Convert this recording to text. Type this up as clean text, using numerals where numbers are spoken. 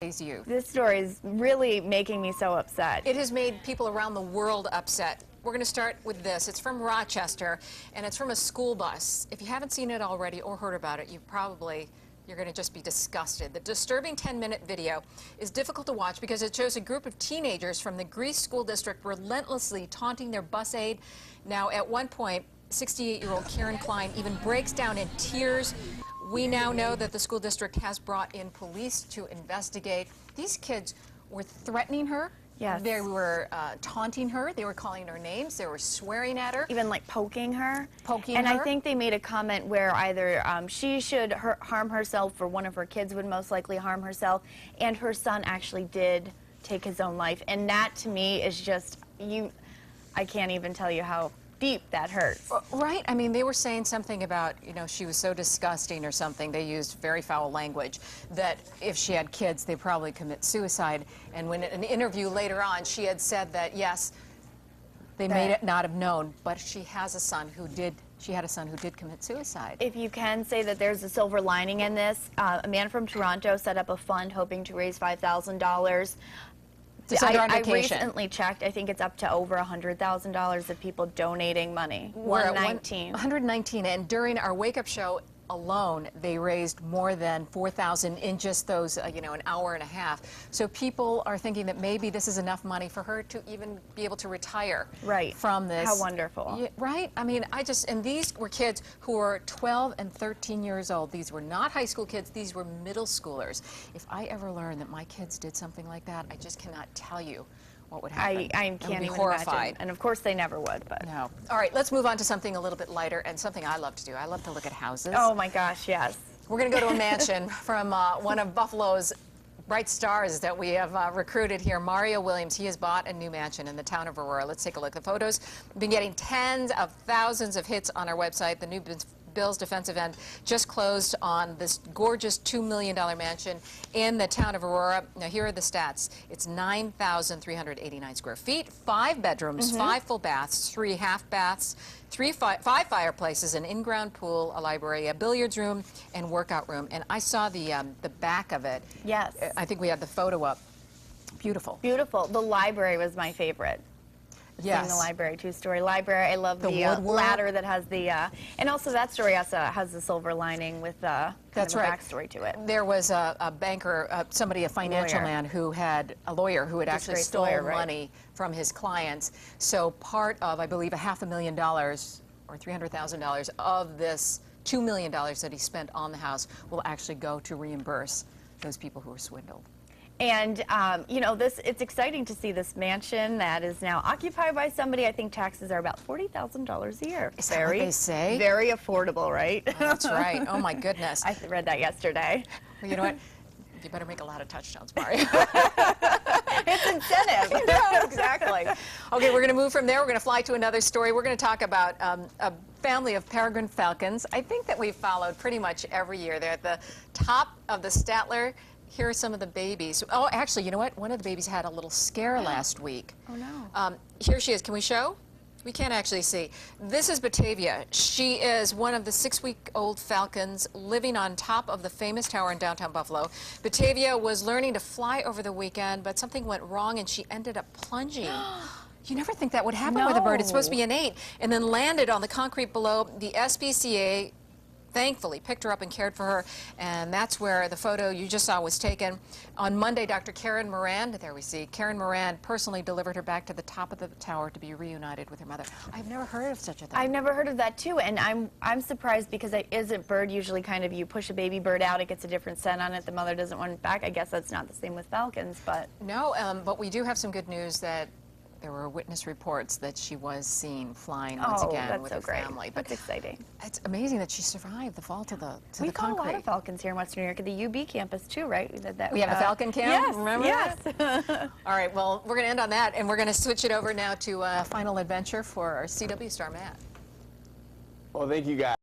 You. This story is really making me so upset. It has made people around the world upset. We're going to start with this. It's from Rochester, and it's from a school bus. If you haven't seen it already or heard about it, you're going to just be disgusted. The disturbing 10-minute video is difficult to watch because it shows a group of teenagers from the Greece School District relentlessly taunting their bus aide. Now, at one point, 68-year-old Karen Klein even breaks down in tears. We now know that the school district has brought in police to investigate. These kids were threatening her. Yes. They were taunting her. They were calling her names. They were swearing at her. Even like poking her. Poking and her. I think they made a comment where either she should harm herself or one of her kids would most likely harm herself. And her son actually did take his own life. And that to me is just, I can't even tell you how deep that hurts. Right? I mean, they were saying something about, she was so disgusting or something. They used very foul language that if she had kids, they'd probably commit suicide. And when in an interview later on, she had said that, yes, they may not have known, but she has a son who did. She had a son who did commit suicide. If you can say that there's a silver lining in this, a man from Toronto set up a fund hoping to raise $5,000. I recently checked. I think it's up to over $100,000 of people donating money. We're at 119, and during our wake-up show alone, they raised more than $4,000 in just those, an hour and a half. So people are thinking that maybe this is enough money for her to even be able to retire from this. How wonderful. Yeah, right? I mean, and these were kids who were 12 and 13 years old. These were not high school kids. These were middle schoolers. If I ever learned that my kids did something like that, I just cannot tell you what would happen. I can't even imagine. And of course they never would, but. No. All right, let's move on to something a little bit lighter and something I love to do. I love to look at houses. Oh my gosh, yes. We're going to go to a mansion from one of Buffalo's bright stars that we have recruited here, Mario Williams. He has bought a new mansion in the town of Aurora. Let's take a look. The photos have been getting tens of thousands of hits on our website. The new Bills defensive end just closed on this gorgeous $2 million mansion in the town of Aurora. Now, here are the stats. It's 9,389 square feet, 5 bedrooms, 5 full baths, 3 half baths, 5 fireplaces, an in-ground pool, a library, a billiards room, and workout room. And I saw the back of it. Yes. I think we had the photo up. Beautiful. Beautiful. The library was my favorite. Yes. In the library, 2-story library. I love the ladder that has the, and also that story has the silver lining with kind of a backstory to it. There was a banker, a financial man who had, a lawyer who had actually stolen money from his clients. So part of, I believe, $500,000 or $300,000 of this $2 million that he spent on the house will actually go to reimburse those people who were swindled. And, it's exciting to see this mansion that is now occupied by somebody. I think taxes are about $40,000 a year. Is that what they say? Very affordable, right? Oh, that's right. Oh, my goodness. I read that yesterday. Well, you know what? You better make a lot of touchdowns, Mario. It's incentive. No, exactly. Okay, we're going to move from there. We're going to fly to another story. We're going to talk about a family of peregrine falcons. I think that we've followed pretty much every year. They're at the top of the Statler. Here are some of the babies. Oh, actually, you know what? One of the babies had a little scare last week. Oh, no. Here she is. Can we show? We can't actually see. This is Batavia. She is one of the 6-week-old falcons living on top of the famous tower in downtown Buffalo. Batavia was learning to fly over the weekend, but something went wrong and she ended up plunging. You never think that would happen with a bird. It's supposed to be innate. And then landed on the concrete below. The SPCA thankfully picked her up and cared for her, and that's where the photo you just saw was taken. On Monday, Dr. Karen Moran, there we see, Karen Moran personally delivered her back to the top of the tower to be reunited with her mother. I've never heard of such a thing. I've never heard of that, too, and I'm surprised because isn't bird usually kind of, you push a baby bird out, it gets a different scent on it, the mother doesn't want it back. I guess that's not the same with falcons, but... No, but we do have some good news that there were witness reports that she was seen flying once again with her family. But that's exciting. It's amazing that she survived the fall to the concrete. We've got a lot of falcons here in Western New York, at the UB campus too, right? We have a falcon camp? Yes, remember that? All right, well, we're going to end on that, and we're going to switch it over now to Final Adventure for our CW star, Matt. Well, thank you guys.